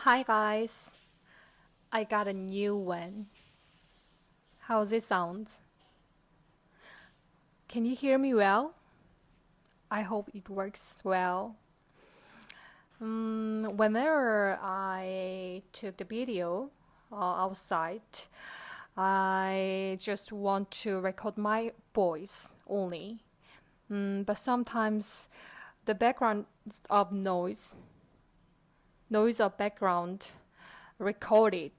Hi guys, I got a new one. How's it sound? Can you hear me well? I hope it works well. Whenever I took the video outside, I just want to record my voice only. But sometimes the background of noise of background recorded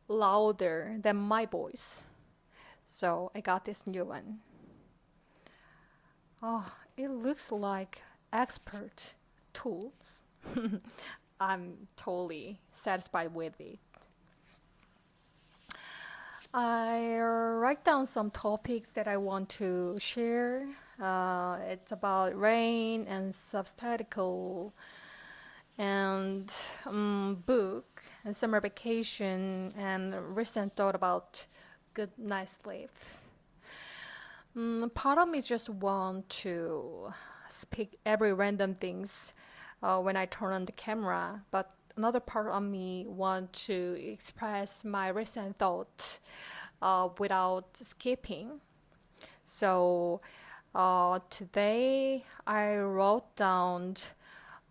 louder than my voice. So I got this new one. Oh, it looks like expert tools. I'm totally satisfied with it. I write down some topics that I want to share. It's about rain and substatical and book and summer vacation and recent thought about good night's sleep. Part of me just want to speak every random things when I turn on the camera, but another part of me want to express my recent thoughts without skipping. So today I wrote down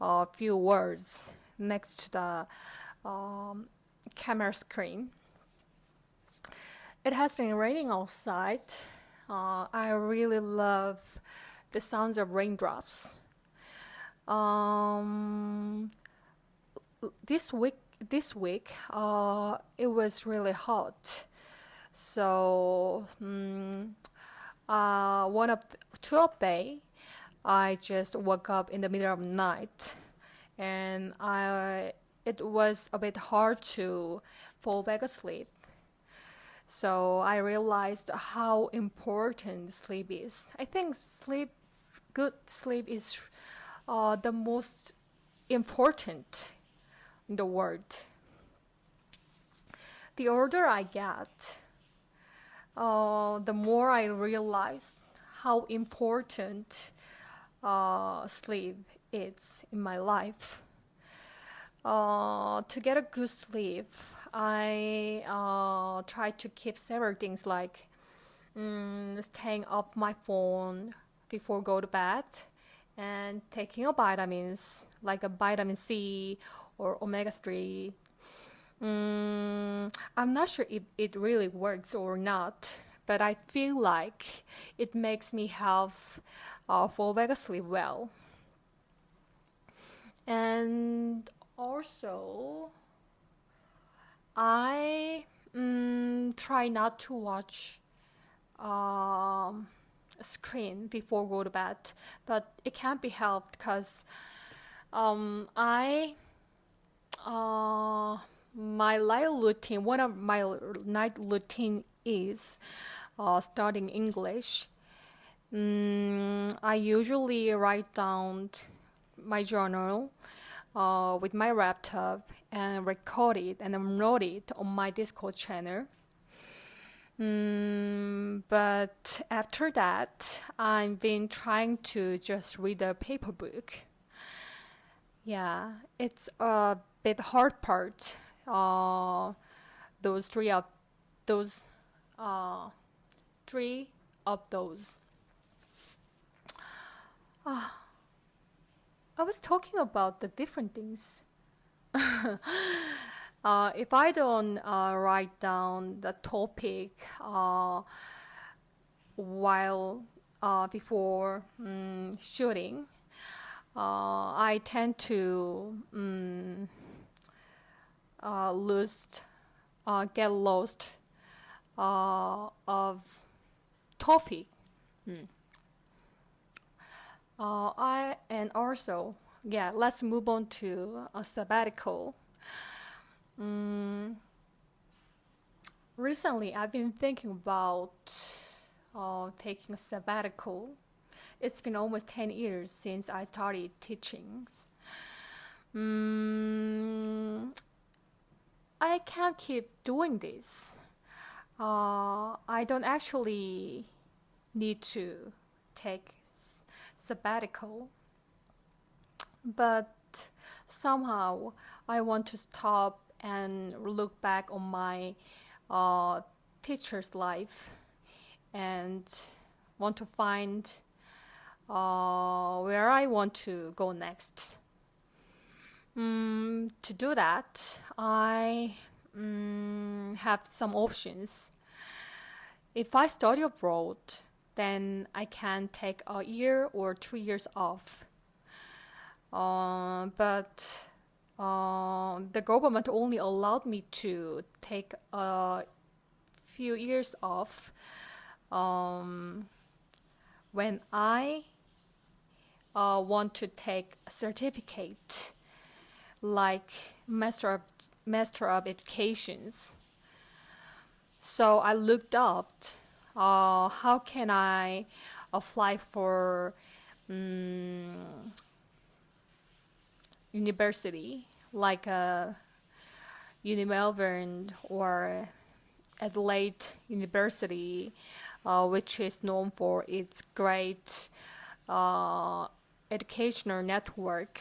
a few words next to the camera screen. It has been raining outside. I really love the sounds of raindrops. Um, this week, it was really hot. So, one of 12 day, I just woke up in the middle of the night, and it was a bit hard to fall back asleep. So I realized how important sleep is. I think good sleep is the most important in the world. The older I get, the more I realize how important sleep is in my life. To get a good sleep, I try to keep several things like staying off my phone before go to bed and taking a vitamins like a vitamin C or omega 3. I'm not sure if it really works or not, but I feel like it makes me have fall back asleep well. And also, I try not to watch um, a screen before go to bed, but it can't be helped because I my night routine. One of my night routine is studying English. I usually write down my journal with my laptop and record it and upload it on my Discord channel. But after that, I've been trying to just read a paper book. Yeah, it's a bit hard part. Uh, those those uh, three of those. I was talking about the different things. If I don't write down the topic while before shooting, I tend to lose, get lost of topic. Mm. I and also yeah. Let's move on to a sabbatical. Mm, Recently, I've been thinking about taking a sabbatical. It's been almost 10 years since I started teaching. Mm, I can't keep doing this. I don't actually need to take sabbatical, but Somehow, I want to stop and look back on my uh, teacher's life and want to find where I want to go next. To do that, I have some options. If I study abroad, then I can take a year or 2 years off. But the government only allowed me to take a few years off um, when I want to take a certificate like Master of Educations. So I looked up how can I apply for university like Melbourne or Adelaide University, which is known for its great uh, educational network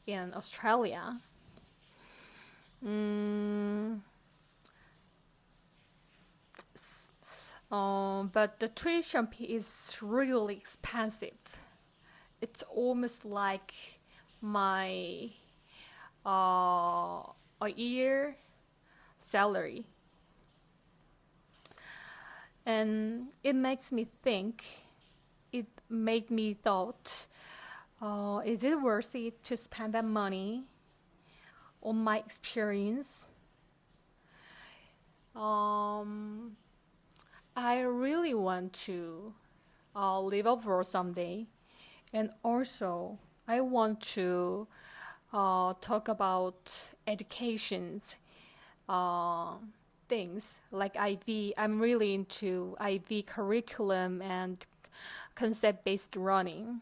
in Australia. Mm, but the tuition fee is really expensive. It's almost like my uh, a year salary, and it makes me think. It made me thought, is it worth it to spend that money on my experience? Um, I really want to live abroad someday, and also I want to talk about educations uh, things like IB. I'm really into IB curriculum and concept-based learning.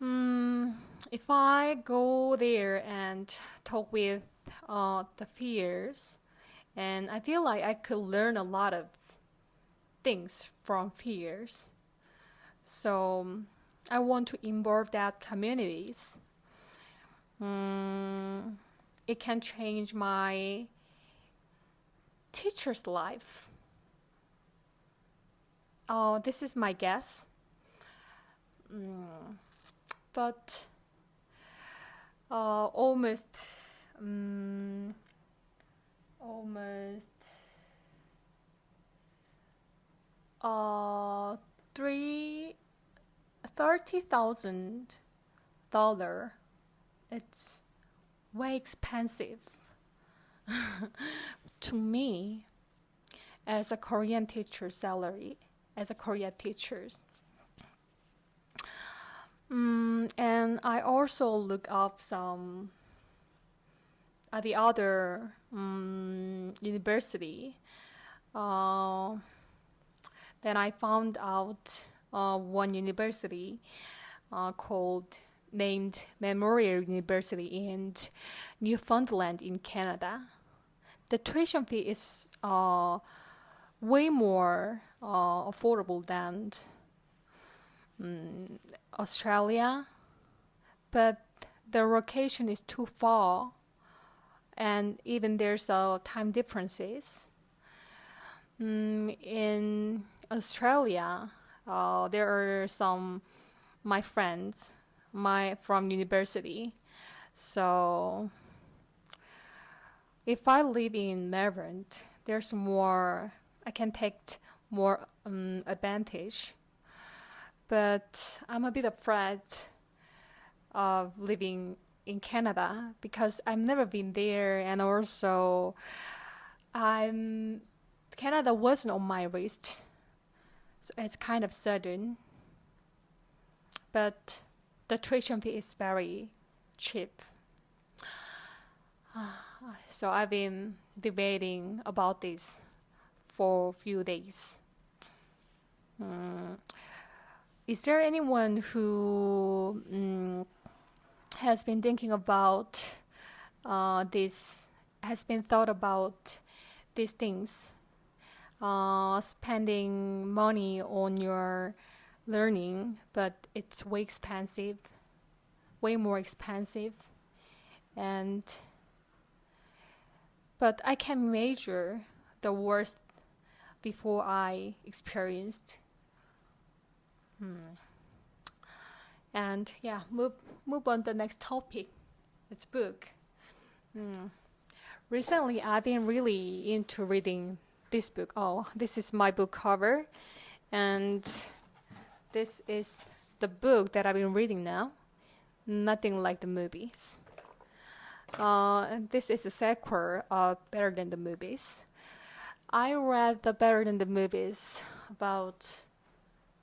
Mm, if I go there and talk with the peers, and I feel like I could learn a lot of things from peers. So I want to involve that communities. Mm, it can change my teacher's life. Oh, this is my guess. Mm, but almost, um, almost uh, three $30,000. It's way expensive to me as a Korean teacher salary as a Korean teachers. And I also look up some the other university. Uh, then I found out one university called named Memorial University in Newfoundland in Canada. The tuition fee is way more affordable than Australia, but the location is too far, and even there's time differences. In Australia, there are some my friends, my from university. So if I live in Melbourne, there's more. I can take more advantage. But I'm a bit afraid of living in Canada because I've never been there, and also I'm Canada wasn't on my list, so it's kind of sudden. But the tuition fee is very cheap. So I've been debating about this for a few days. Mm. Is there anyone who has been thinking about this, has been thought about these things, spending money on your learning, but it's way expensive, way more expensive? and but I can measure the worth before I experienced. And yeah, move on to the next topic. It's book. Recently, I've been really into reading this book. Oh, this is my book cover, and this is the book that I've been reading now. Nothing like the movies. And this is a sequel of Better Than the Movies. I read the Better Than the Movies about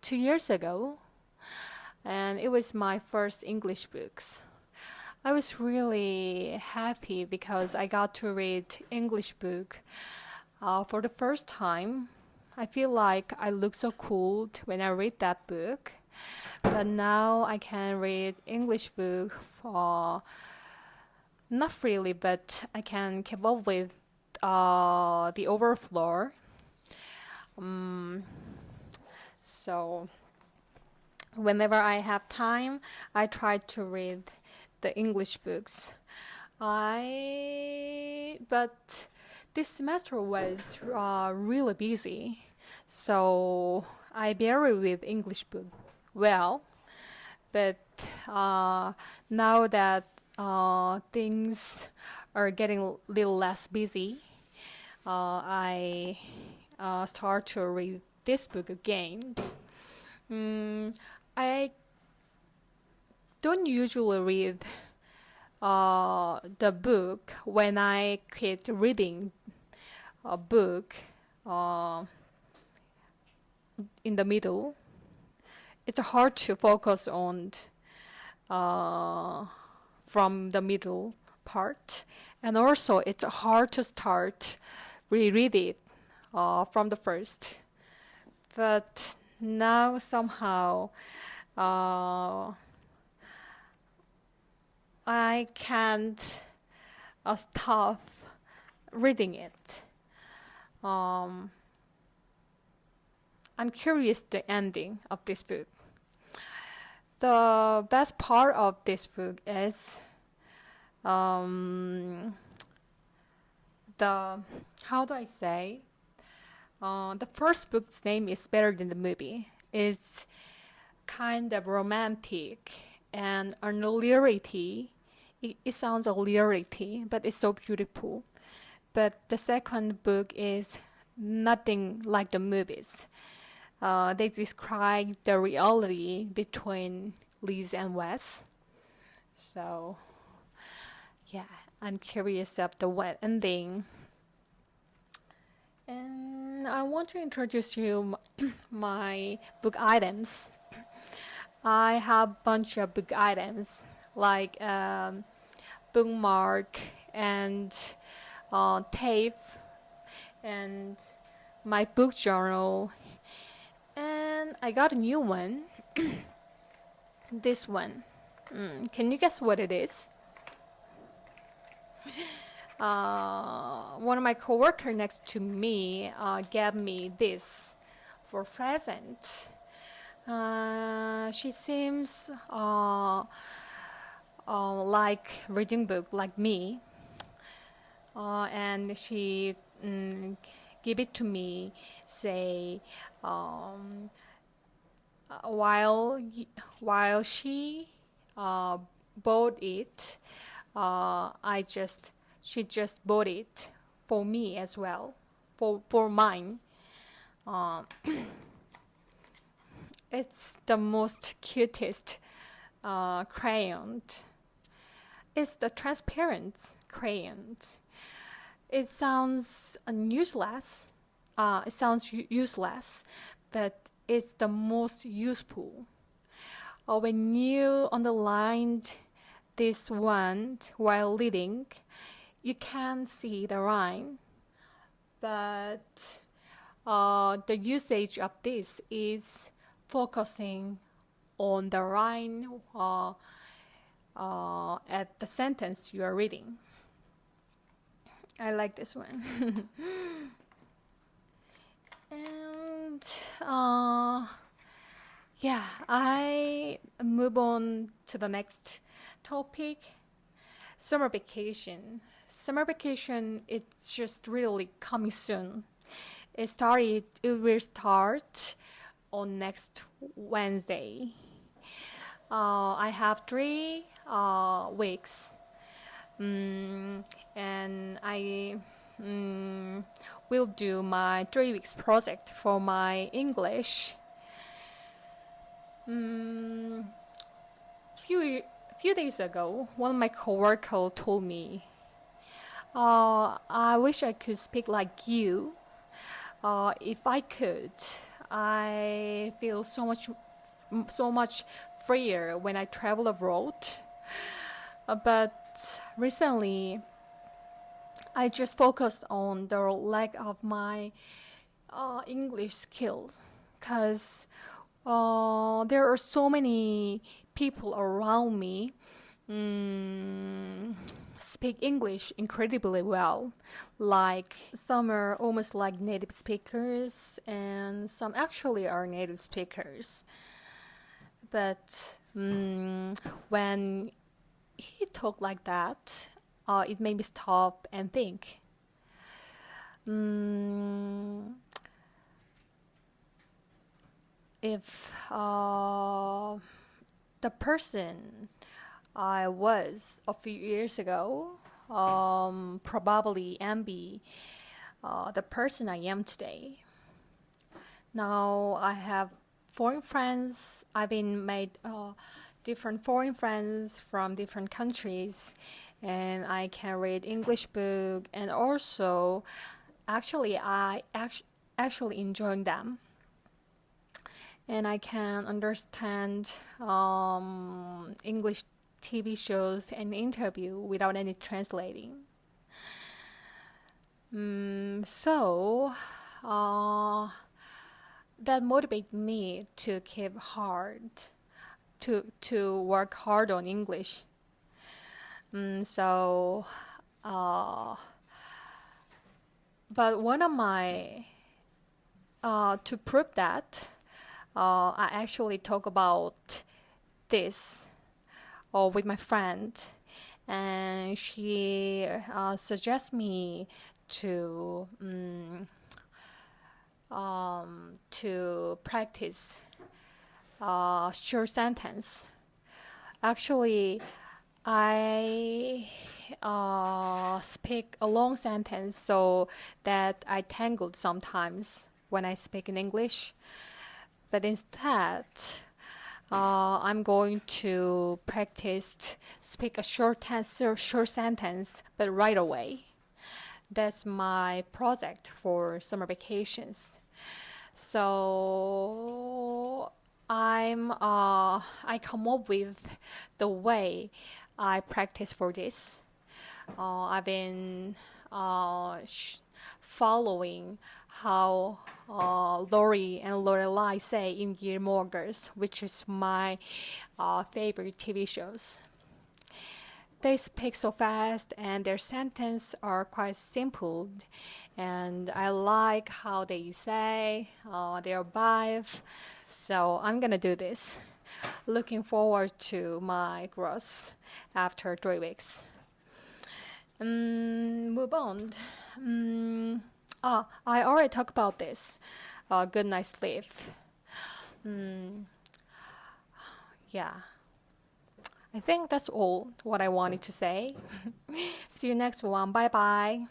2 years ago, and it was my first English books. I was really happy because I got to read English book for the first time. I feel like I look so cool when I read that book, but now I can read English book for not freely, but I can keep up with the overflow. So whenever I have time, I try to read the English books. But this semester was really busy, so I barely read English book well. But now that things are getting a little less busy, I start to read this book again. I don't usually read the book when I quit reading a book in the middle. It's hard to focus on from the middle part, and also it's hard to start reread it from the first. But now somehow I can't stop reading it. I'm curious the ending of this book. The best part of this book is the how do I say? The first book's name is Better Than the Movie. It's kind of romantic and an lyricity. It sounds a lyricity, but it's so beautiful. But the second book is Nothing Like the Movies. They describe the reality between Liz and Wes. So, yeah, I'm curious of the wet ending. And I want to introduce you my book items. I have a bunch of book items like bookmark and tape and my book journal. And I got a new one. This one. Can you guess what it is? One of my coworkers next to me gave me this for present. She seems like reading book like me, and she give it to me. Say while she bought it, she just bought it for me as well, for mine. It's the most cutest crayon. It's the transparent crayon. It sounds useless. It sounds useless, but it's the most useful. When you underlined this one while reading, you can see the line, but the usage of this is focusing on the line at the sentence you are reading. I like this one. And yeah, I move on to the next topic. Summer vacation. Summer vacation, it's just really coming soon. It will start on next Wednesday. I have 3 weeks, and I will do my 3 weeks project for my English. Few days ago, one of my coworkers told me, "I wish I could speak like you. If I could, I feel so much freer when I travel abroad. But recently, I just focused on the lack of my English skills because there are so many people around me speak English incredibly well. Like some are almost like native speakers, and some actually are native speakers. But when he talked like that, it made me stop and think. If the person I was a few years ago probably envy the person I am today. Now I have foreign friends. I've been made different foreign friends from different countries, and I can read English book, and also actually enjoy them, and I can understand English TV shows and interview without any translating. So that motivates me to keep hard, to work hard on English. So, but one of my to prove that, I actually talk about this with my friend, and she suggests me to practice short sentence. Actually, I speak a long sentence so that I tangled sometimes when I speak in English. But instead, I'm going to practice speak a short sentence, but right away. That's my project for summer vacations. So I come up with the way I practice for this. I've been following how Lori and Lorelai say in Gilmore Girls, which is my favorite TV shows. They speak so fast and their sentences are quite simple, and I like how they say their vibe. So I'm gonna do this. Looking forward to my growth after 3 weeks. Move on. I already talked about this. Good night's sleep. Yeah. I think that's all what I wanted to say. See you next one. Bye bye.